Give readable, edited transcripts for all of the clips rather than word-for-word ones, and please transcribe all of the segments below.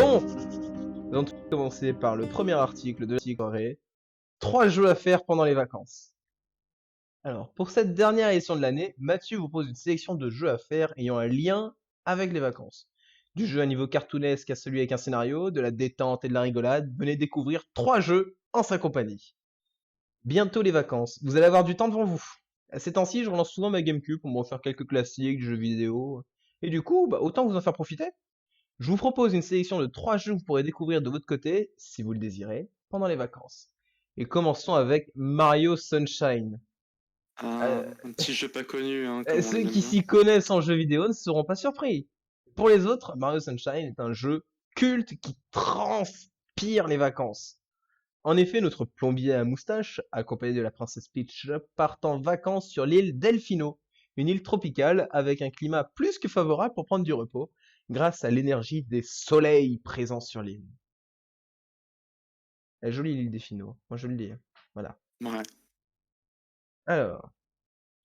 Bon, nous allons tout commencer par le premier article de la soirée. 3 jeux à faire pendant les vacances. Alors, pour cette dernière édition de l'année, Mathieu vous pose une sélection de jeux à faire ayant un lien avec les vacances. Du jeu à niveau cartoonesque à celui avec un scénario, de la détente et de la rigolade, venez découvrir 3 jeux en sa compagnie. Bientôt les vacances, vous allez avoir du temps devant vous. À ces temps-ci, je relance souvent ma GameCube pour me refaire quelques classiques, jeux vidéo. Et du coup, autant vous en faire profiter. Je vous propose une sélection de 3 jeux que vous pourrez découvrir de votre côté, si vous le désirez, pendant les vacances. Et commençons avec Mario Sunshine. Un petit jeu pas connu, hein, comme on Ceux les aime qui bien. s'y connaissent en jeux vidéo ne seront pas surpris. Pour les autres, Mario Sunshine est un jeu culte qui transpire les vacances. En effet, notre plombier à moustache, accompagné de la princesse Peach, part en vacances sur l'île Delfino, une île tropicale avec un climat plus que favorable pour prendre du repos, grâce à l'énergie des soleils présents sur l'île. Elle est jolie l'île Delfino, moi je le dis. Voilà. Ouais. Alors,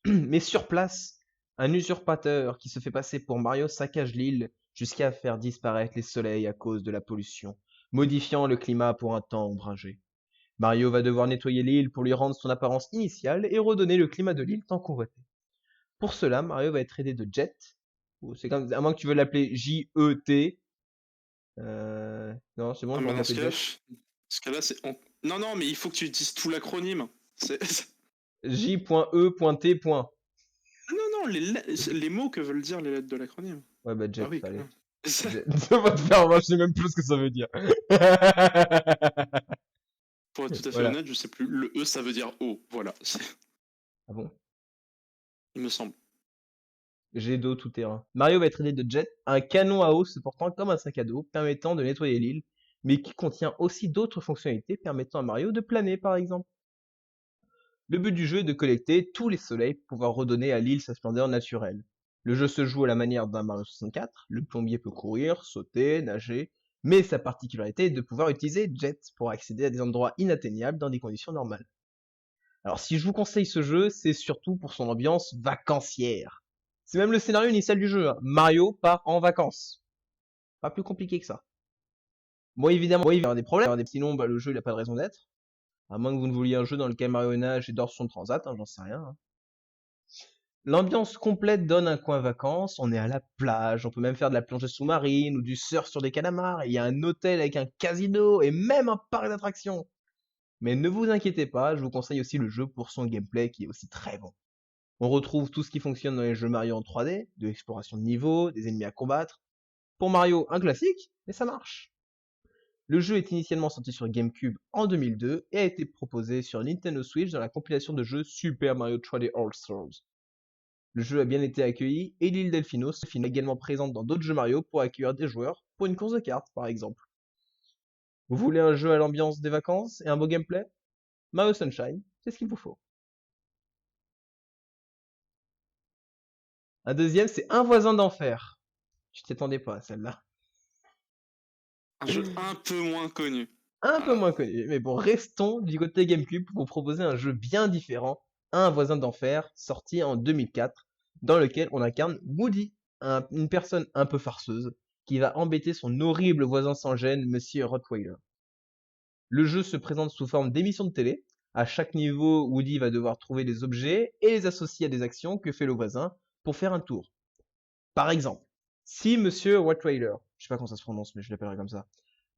mais sur place, un usurpateur qui se fait passer pour Mario saccage l'île jusqu'à faire disparaître les soleils à cause de la pollution, modifiant le climat pour un temps ombragé. Mario va devoir nettoyer l'île pour lui rendre son apparence initiale et redonner le climat de l'île tant convoité. Pour cela, Mario va être aidé de Jet, ou c'est comme, à moins que tu veux l'appeler J-E-T. Non, c'est bon, Ah, je vais bah dans l'appeler Jet. ce cas-là, c'est. Non, non, mais il faut que tu utilises tout l'acronyme. C'est... J.E.T. Ah, non, non, les mots que veulent dire les lettres de l'acronyme. Ouais, bah Ah Jet, oui, quand fallait. même. Jet. Ça va te faire, moi je sais même plus ce que ça veut dire. Pour être tout à fait Voilà. honnête, je sais plus. Le E, ça veut dire eau. Voilà. Ah bon? Il me semble. Jet d'eau tout terrain. Mario va être aidé de Jet, un canon à eau se portant comme un sac à dos, permettant de nettoyer l'île, mais qui contient aussi d'autres fonctionnalités permettant à Mario de planer par exemple. Le but du jeu est de collecter tous les soleils pour pouvoir redonner à l'île sa splendeur naturelle. Le jeu se joue à la manière d'un Mario 64, le plombier peut courir, sauter, nager, mais sa particularité est de pouvoir utiliser Jet pour accéder à des endroits inatteignables dans des conditions normales. Alors si je vous conseille ce jeu, c'est surtout pour son ambiance vacancière. C'est même le scénario initial du jeu, hein. Mario part en vacances. Pas plus compliqué que ça. Bon évidemment, il va y avoir des problèmes, sinon le jeu il a pas de raison d'être. À moins que vous ne vouliez un jeu dans lequel Mario nage et dort sur son transat, j'en sais rien, hein. L'ambiance complète donne un coin vacances, on est à la plage, on peut même faire de la plongée sous-marine ou du surf sur des calamars, il y a un hôtel avec un casino et même un parc d'attractions. Mais ne vous inquiétez pas, je vous conseille aussi le jeu pour son gameplay qui est aussi très bon. On retrouve tout ce qui fonctionne dans les jeux Mario en 3D, de l'exploration de niveau, des ennemis à combattre. Pour Mario, un classique, mais ça marche. Le jeu est initialement sorti sur GameCube en 2002 et a été proposé sur Nintendo Switch dans la compilation de jeux Super Mario 3D All Stars. Le jeu a bien été accueilli et l'île Delfino est également présente dans d'autres jeux Mario pour accueillir des joueurs pour une course de cartes par exemple. Vous voulez un jeu à l'ambiance des vacances et un beau gameplay? Mario Sunshine, c'est ce qu'il vous faut. Un deuxième, c'est Un voisin d'enfer. Tu t'y attendais pas à celle-là. Un jeu un peu moins connu. Un peu Voilà. moins connu, mais bon, restons du côté GameCube pour vous proposer un jeu bien différent, Un voisin d'enfer, sorti en 2004, dans lequel on incarne Woody, une personne un peu farceuse, qui va embêter son horrible voisin sans gêne, Monsieur Rottweiler. Le jeu se présente sous forme d'émission de télé. À chaque niveau, Woody va devoir trouver des objets et les associer à des actions que fait le voisin pour faire un tour. Par exemple, si Monsieur Rottweiler, je sais pas comment ça se prononce, mais je l'appellerai comme ça,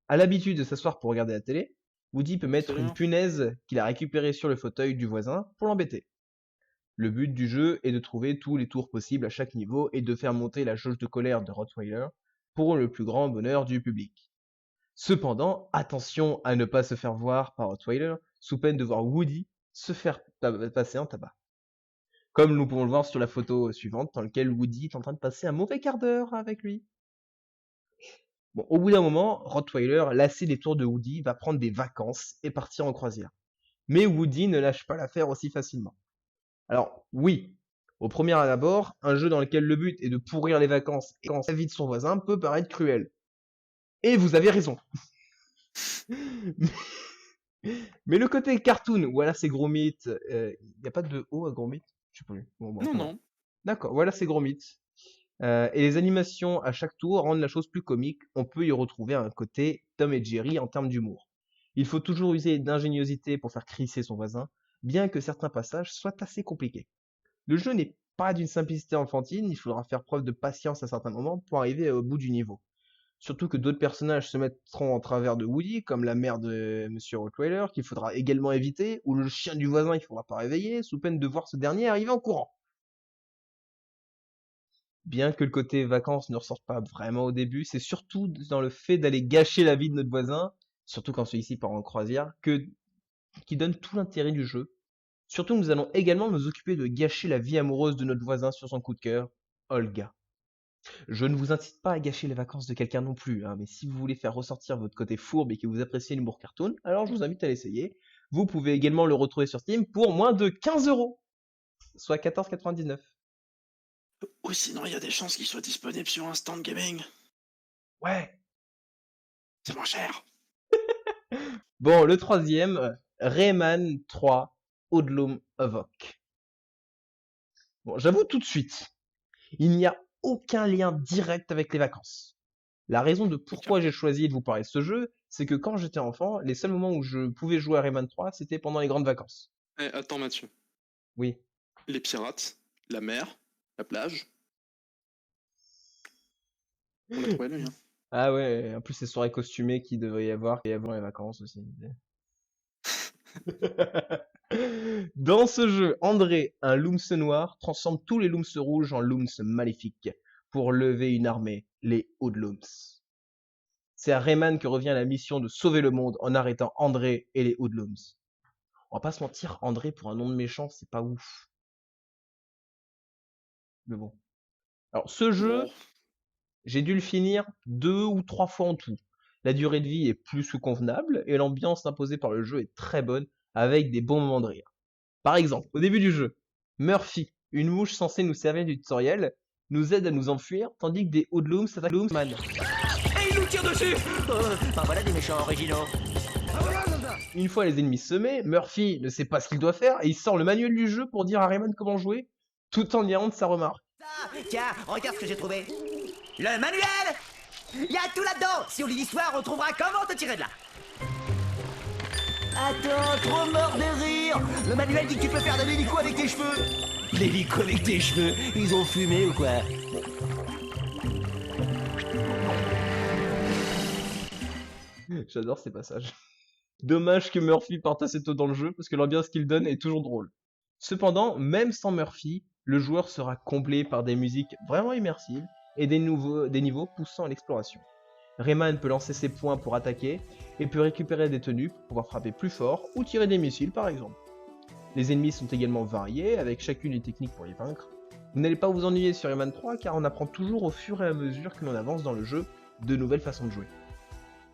a l'habitude de s'asseoir pour regarder la télé, Woody peut Très mettre une bien. punaise qu'il a récupérée sur le fauteuil du voisin pour l'embêter. Le but du jeu est de trouver tous les tours possibles à chaque niveau et de faire monter la jauge de colère de Rottweiler pour le plus grand bonheur du public. Cependant, attention à ne pas se faire voir par Rottweiler sous peine de voir Woody se faire passer un tabac. Comme nous pouvons le voir sur la photo suivante dans laquelle Woody est en train de passer un mauvais quart d'heure avec lui. Bon, au bout d'un moment, Rottweiler, lassé des tours de Woody, va prendre des vacances et partir en croisière. Mais Woody ne lâche pas l'affaire aussi facilement. Alors, oui, au premier abord, un jeu dans lequel le but est de pourrir les vacances et la vie de son voisin peut paraître cruel. Et vous avez raison. Mais le côté cartoon, voilà c'est Gromit, il n'y a pas de O à Gromit? Je sais plus. Bon, Non, enfin bref. non. D'accord, voilà c'est Gromit. Et les animations à chaque tour rendent la chose plus comique. On peut y retrouver un côté Tom et Jerry en termes d'humour. Il faut toujours user d'ingéniosité pour faire crisser son voisin, bien que certains passages soient assez compliqués. Le jeu n'est pas d'une simplicité enfantine, il faudra faire preuve de patience à certains moments pour arriver au bout du niveau. Surtout que d'autres personnages se mettront en travers de Woody, comme la mère de Monsieur Rottweiler, qu'il faudra également éviter, ou le chien du voisin qu'il faudra pas réveiller, sous peine de voir ce dernier arriver en courant. Bien que le côté vacances ne ressorte pas vraiment au début, c'est surtout dans le fait d'aller gâcher la vie de notre voisin, surtout quand celui-ci part en croisière, qui donne tout l'intérêt du jeu. Surtout que nous allons également nous occuper de gâcher la vie amoureuse de notre voisin sur son coup de cœur, Olga. Je ne vous incite pas à gâcher les vacances de quelqu'un non plus, hein, mais si vous voulez faire ressortir votre côté fourbe et que vous appréciez l'humour cartoon, alors je vous invite à l'essayer. Vous pouvez également le retrouver sur Steam pour moins de 15 €, soit 14,99. Ou sinon, il y a des chances qu'il soit disponible sur Instant Gaming. Ouais. C'est moins cher. Bon, le troisième, Rayman 3, Hoodlum Havoc. Bon, j'avoue tout de suite, il n'y a aucun lien direct avec les vacances. La raison de Ok. pourquoi j'ai choisi de vous parler de ce jeu, c'est que quand j'étais enfant, les seuls moments où je pouvais jouer à Rayman 3, c'était pendant les grandes vacances. Eh, attends, Mathieu. Oui. Les pirates, la mer, la plage. On a trouvé le lien. Ah ouais, en plus ces soirées costumées qu'il devrait y avoir et avant les vacances aussi. Dans ce jeu, André, un Loomse noir, transforme tous les Loomse rouges en Loomse maléfiques pour lever une armée, les Hoodlums. C'est à Rayman que revient la mission de sauver le monde en arrêtant André et les Hoodlums. On va pas se mentir, André pour un nom de méchant, c'est pas ouf. Mais bon. Alors ce jeu, Bon. j'ai dû le finir 2 ou 3 fois en tout. La durée de vie est plus que convenable et l'ambiance imposée par le jeu est très bonne avec des bons moments de rire. Par exemple, au début du jeu, Murphy, une mouche censée nous servir du tutoriel, nous aide à nous enfuir tandis que des hoodlums s'attaquent à Man. Et il nous tire dessus. Ben voilà des méchants originaux. Une fois les ennemis semés, Murphy ne sait pas ce qu'il doit faire et il sort le manuel du jeu pour dire à Rayman comment jouer, tout en liant de sa remarque. Ah, tiens, regarde ce que j'ai trouvé. Le manuel. Il y a tout là-dedans. Si on lit l'histoire, on trouvera comment te tirer de là. Attends, trop mort de rire. Le manuel dit que tu peux faire de l'hélico avec tes cheveux. L'hélico avec tes cheveux, ils ont fumé ou quoi? J'adore ces passages. Dommage que Murphy parte assez tôt dans le jeu parce que l'ambiance qu'il donne est toujours drôle. Cependant, même sans Murphy, le joueur sera comblé par des musiques vraiment immersives et des niveaux poussant à l'exploration. Rayman peut lancer ses poings pour attaquer et peut récupérer des tenues pour pouvoir frapper plus fort ou tirer des missiles par exemple. Les ennemis sont également variés avec chacune une technique pour les vaincre. Vous n'allez pas vous ennuyer sur Rayman 3 car on apprend toujours au fur et à mesure que l'on avance dans le jeu de nouvelles façons de jouer.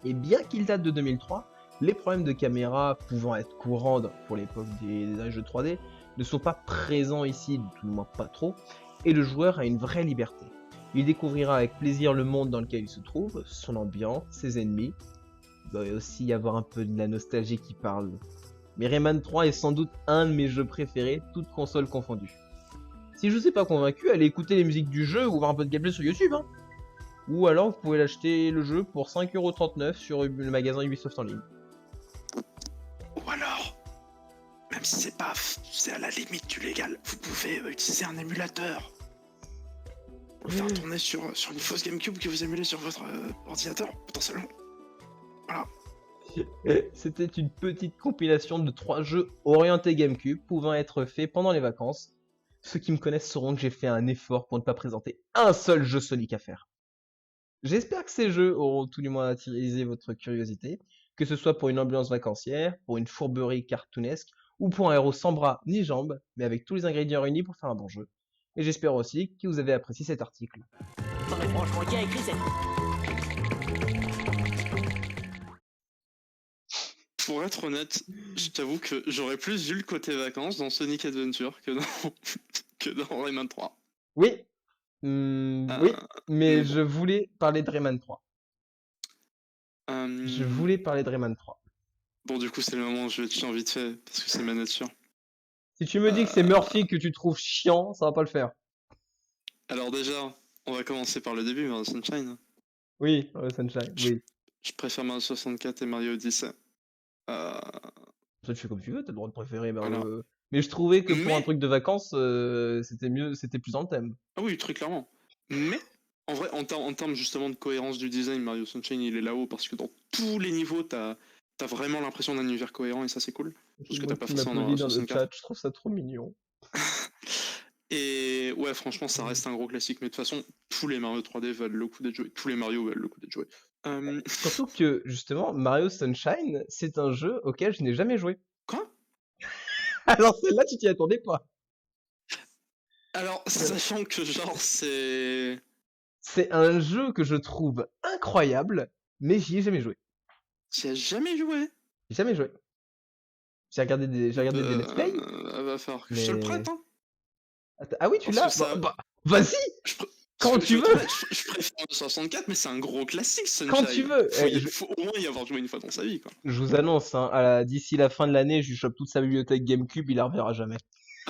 Et bien qu'il date de 2003, les problèmes de caméra pouvant être courants pour l'époque des jeux 3D ne sont pas présents ici, tout du moins pas trop, et le joueur a une vraie liberté. Il découvrira avec plaisir le monde dans lequel il se trouve, son ambiance, ses ennemis. Il doit aussi y avoir un peu de la nostalgie qui parle. Mais Rayman 3 est sans doute un de mes jeux préférés, toutes consoles confondues. Si je vous ai pas convaincu, allez écouter les musiques du jeu ou voir un peu de gameplay sur YouTube, hein. Ou alors vous pouvez l'acheter le jeu pour 5,39€ sur le magasin Ubisoft en ligne. Ou alors, même si c'est à la limite du légal, vous pouvez utiliser un émulateur. Pour le faire tourner sur une fausse GameCube que vous émulez sur votre ordinateur, potentiellement. Voilà. C'était une petite compilation de 3 jeux orientés GameCube pouvant être faits pendant les vacances. Ceux qui me connaissent sauront que j'ai fait un effort pour ne pas présenter un seul jeu Sonic à faire. J'espère que ces jeux auront tout du moins attisé votre curiosité, que ce soit pour une ambiance vacancière, pour une fourberie cartoonesque, ou pour un héros sans bras ni jambes, mais avec tous les ingrédients réunis pour faire un bon jeu. Et j'espère aussi que vous avez apprécié cet article. Non mais franchement, qui a écrit cette... Pour être honnête, je t'avoue que j'aurais plus vu le côté vacances dans Sonic Adventure que que dans Rayman 3. Oui, oui, Mais mais bon. je voulais parler de Rayman 3. Je voulais parler de Rayman 3. Bon, du coup, c'est le moment où je vais te chier vite fait, parce que c'est ma nature. Si tu me dis que c'est Murphy que tu trouves chiant, ça va pas le faire. Alors déjà, On va commencer par le début, Mario Sunshine. Oui, Sunshine, oui. Je préfère Mario 64 et Mario Odyssey. Euh, Ça, tu fais comme tu veux, t'as le droit de préférer voilà. Mario. Mais je trouvais que pour un Mais, truc de vacances, c'était mieux, c'était plus dans le thème. ah oui, très clairement. Mais, en vrai, en termes justement de cohérence du design, Mario Sunshine, il est là-haut parce que dans tous les niveaux, t'as vraiment l'impression d'un univers cohérent et ça, c'est cool. Chose que Moi t'as pas qui forcément m'applaudis dans dans le 64. chat, je trouve ça trop mignon. Et ouais, franchement, ça reste un gros classique. Mais de toute façon, tous les Mario 3D valent le coup d'être joués. Tous les Mario valent le coup d'être joués. Surtout que, justement, Mario Sunshine, c'est un jeu auquel je n'ai jamais joué. Quoi? Alors celle-là, tu t'y attendais pas. Alors, sachant que genre, c'est... C'est un jeu que je trouve incroyable, mais j'y ai jamais joué. Tu as jamais joué? J'ai jamais joué. J'ai regardé des let's play, Va falloir que je te le mais... prête, hein. Ah oui, tu Parce que l'as? ça... Vas-y! Je, pr- Quand tu je vais veux! être honnête, je préfère le 64, mais c'est un gros classique, Quand tu Sunshine. veux! Faut au moins y avoir joué une fois dans sa vie, quoi. Je vous annonce, hein, d'ici la fin de l'année, je lui chope toute sa bibliothèque GameCube, il la reverra jamais.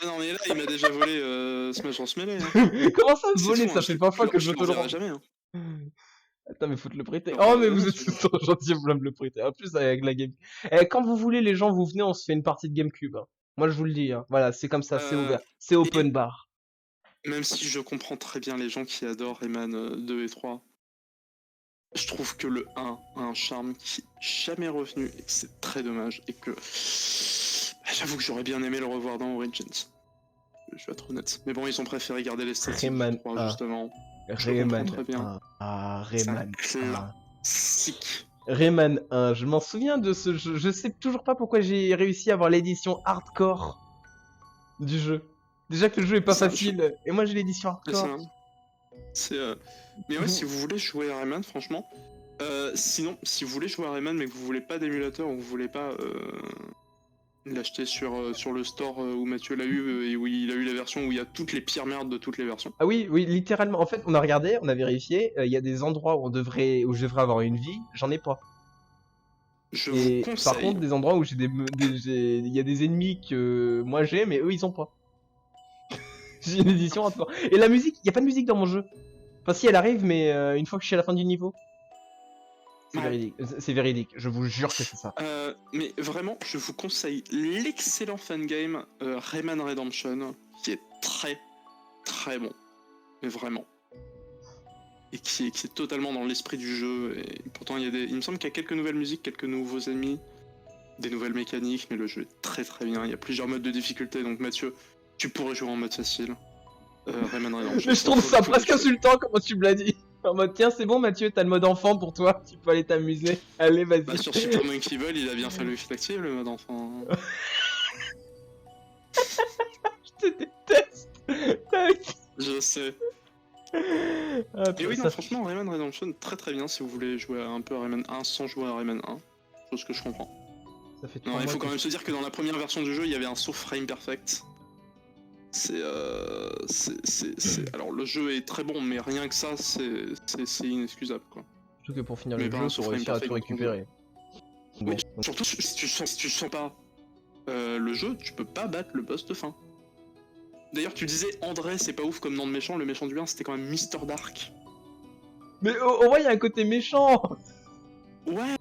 Ah non, mais là, il m'a déjà volé Smash Bros. Melee, hein. Comment ça, C'est voler? tout, hein, Ça fait pas fois que je je te le l'enverrai rends. jamais, hein. Attends, mais faut te le prêter. Je Oh, l'enverrai mais jamais, vous êtes celui-là. trop gentil, vous me le prêter. En plus, avec la GameCube. Quand vous voulez, les gens, vous venez, on se fait une partie de GameCube, hein. Moi, je vous le dis, hein. Voilà, c'est comme ça, c'est Euh, ouvert. C'est et open bar. même si je comprends très bien les gens qui adorent Rayman 2 et 3, je trouve que le 1 a un charme qui est jamais revenu et que c'est très dommage. Et que j'avoue que j'aurais bien aimé le revoir dans Origins. Je vais être honnête. Mais bon, ils ont préféré garder l'esthétique du Rayman 3, 1. justement. Je comprends Rayman très bien. 1. Ah, C'est un Rayman 1. classique. Rayman 1, je m'en souviens de ce jeu. Je sais toujours pas pourquoi j'ai réussi à avoir l'édition hardcore du jeu. Déjà que le jeu est pas Ça, facile, et moi j'ai l'édition C'est ça. hardcore. C'est, Mais ouais, si vous voulez jouer à Rayman, franchement. Sinon, si vous voulez jouer à Rayman mais que vous voulez pas d'émulateur ou que vous voulez pas l'acheter sur le store où Mathieu l'a eu et où il a eu la version où il y a toutes les pires merdes de toutes les versions. Ah oui, oui, littéralement. En fait, on a regardé, on a vérifié. Il y a des endroits où où je devrais avoir une vie, j'en ai pas. Je Et vous par conseille. contre, des endroits où il y a des ennemis que moi j'ai, mais eux ils ont pas. J'ai une édition hardcore. Et la musique, il y a pas de musique dans mon jeu. Enfin, si elle arrive, mais une fois que je suis à la fin du niveau. C'est Ouais. véridique. C'est véridique. Je vous jure que c'est ça. Mais vraiment, je vous conseille l'excellent fangame Rayman Redemption, qui est très très bon. Mais vraiment. Et qui est totalement dans l'esprit du jeu. Et pourtant, il me semble qu'il y a quelques nouvelles musiques, quelques nouveaux ennemis, des nouvelles mécaniques, mais le jeu est très très bien. Il y a plusieurs modes de difficulté, donc Mathieu, tu pourrais jouer en mode facile. Rayman Redemption. Mais je trouve ça presque insultant comment tu me l'as dit. En mode, tiens, c'est bon, Mathieu, t'as le mode enfant pour toi. Tu peux aller t'amuser. Allez, vas-y. Bah, sur Super Monkey Ball, il a bien fallu l'activer le mode enfant. Je te déteste. Je sais. Ah, Et oui, ça- non, franchement, Rayman Redemption, très très bien si vous voulez jouer un peu à Rayman 1 sans jouer à Rayman 1. Chose que je comprends. Ça fait Non, 3 il mois faut que quand même se dire que dans la première version du jeu, il y avait un saut frame perfect. Alors, le jeu est très bon, mais rien que ça, c'est inexcusable, quoi. Surtout que pour finir Mais le pas jeu, un faut soft réussir à frame tout perfect récupérer. Oui, Bon, donc- surtout si tu sens pas le jeu, tu peux pas battre le boss de fin. D'ailleurs, tu disais André, c'est pas ouf comme nom de méchant, le méchant du 1 c'était quand même Mr. Dark. Mais au moins, il y a un côté méchant. Ouais,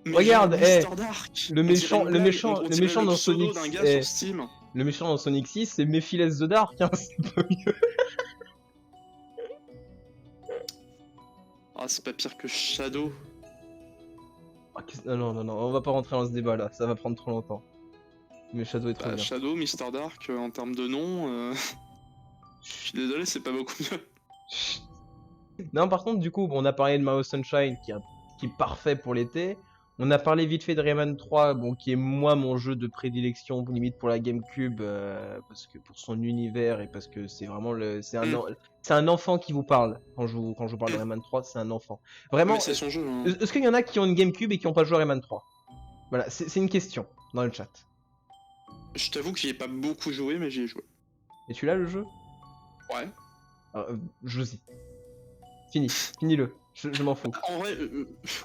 mais Regarde, genre Mr. Dark. le On méchant- dirait le une méchant- blague, on le dirait méchant dans pseudo Sonic, d'un gars eh. sur Steam. Le méchant dans Sonic 6, c'est Mephiles the Dark, hein, c'est pas mieux. Ah, c'est pas pire que Shadow. Non, on va pas rentrer dans ce débat là, ça va prendre trop longtemps. Mais Shadow est trop Bah, bien. Shadow, Mr. Dark, en termes de nom, je suis désolé, c'est pas beaucoup mieux. Chut. Non, par contre, du coup, bon, on a parlé de Mario Sunshine qui est parfait pour l'été. On a parlé vite fait de Rayman 3, bon, qui est moi mon jeu de prédilection, limite pour la GameCube, parce que pour son univers et parce que c'est vraiment c'est un enfant qui vous parle quand je vous parle de Rayman 3, c'est un enfant. Vraiment, Mais c'est son jeu. Hein. est-ce qu'il y en a qui ont une GameCube et qui ont pas joué à Rayman 3? Voilà, c'est une question dans le chat. Je t'avoue que j'y ai pas beaucoup joué, mais j'y ai joué. Et tu l'as le jeu? Ouais. Josie. Finis-le. Je m'en fous. En vrai,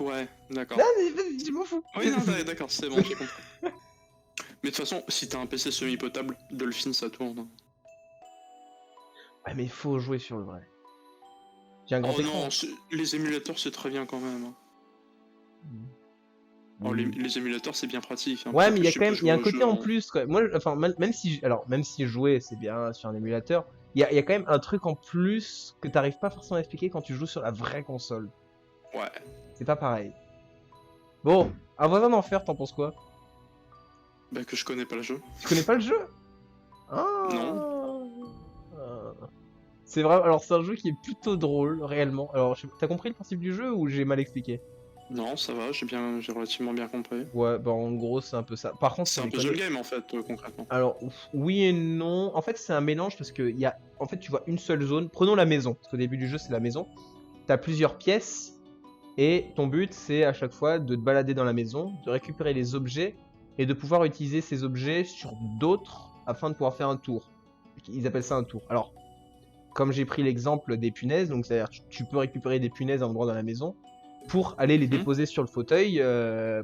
ouais, d'accord. Non, mais vas-y, je m'en fous. Oui, non, d'accord, c'est bon, j'ai compris. Mais de toute façon, si t'as un PC semi-potable, Dolphin ça tourne. Ouais, mais il faut jouer sur le vrai. J'ai un grand Oh écran. non, les émulateurs c'est très bien quand même. Oh, les émulateurs c'est bien pratique. Hein, Ouais, pour mais que il y a tu quand peux même, il y a jouer un au côté jeu en plus, quoi. Moi, enfin, même si jouer, c'est bien sur un émulateur, il y a quand même un truc en plus que t'arrives pas forcément à expliquer quand tu joues sur la vraie console. Ouais. C'est pas pareil. Bon, un voisin d'enfer, t'en penses quoi? Bah que je connais pas le jeu. Tu connais pas le jeu? Non. C'est vrai, alors c'est un jeu qui est plutôt drôle, réellement. Alors, t'as compris le principe du jeu ou j'ai mal expliqué? Non, ça va, j'ai relativement bien compris. Ouais, bah en gros, c'est un peu ça. Par contre, C'est faut un puzzle déconner. game en fait, concrètement. Alors, oui et non. En fait, c'est un mélange parce que en fait, tu vois une seule zone. Prenons la maison, parce qu'au début du jeu, c'est la maison. T'as plusieurs pièces et ton but, c'est à chaque fois de te balader dans la maison, de récupérer les objets et de pouvoir utiliser ces objets sur d'autres afin de pouvoir faire un tour. Ils appellent ça un tour. Alors, comme j'ai pris l'exemple des punaises, donc c'est-à-dire tu peux récupérer des punaises à un endroit dans la maison pour aller les déposer sur le fauteuil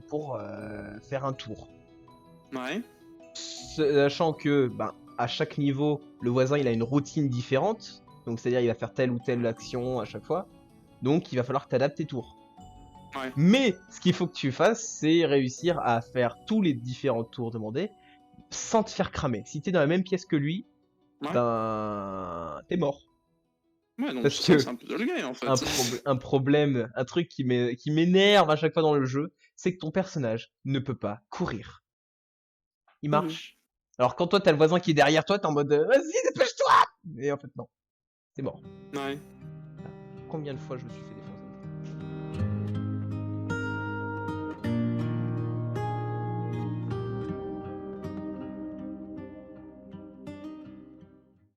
pour faire un tour. Ouais. Sachant que à chaque niveau, le voisin il a une routine différente, donc c'est-à-dire il va faire telle ou telle action à chaque fois, donc il va falloir t'adapter tes tours. Ouais. Mais ce qu'il faut que tu fasses, c'est réussir à faire tous les différents tours demandés sans te faire cramer. Si t'es dans la même pièce que lui, Ouais. t'es mort. Ouais, donc Parce c'est que c'est un puzzle game en fait. un problème, un truc qui m'énerve à chaque fois dans le jeu, c'est que ton personnage ne peut pas courir. Il marche. Alors quand toi t'as le voisin qui est derrière toi, t'es en mode vas-y dépêche-toi. Et en fait non, c'est mort. Ouais. Combien de fois je me suis fait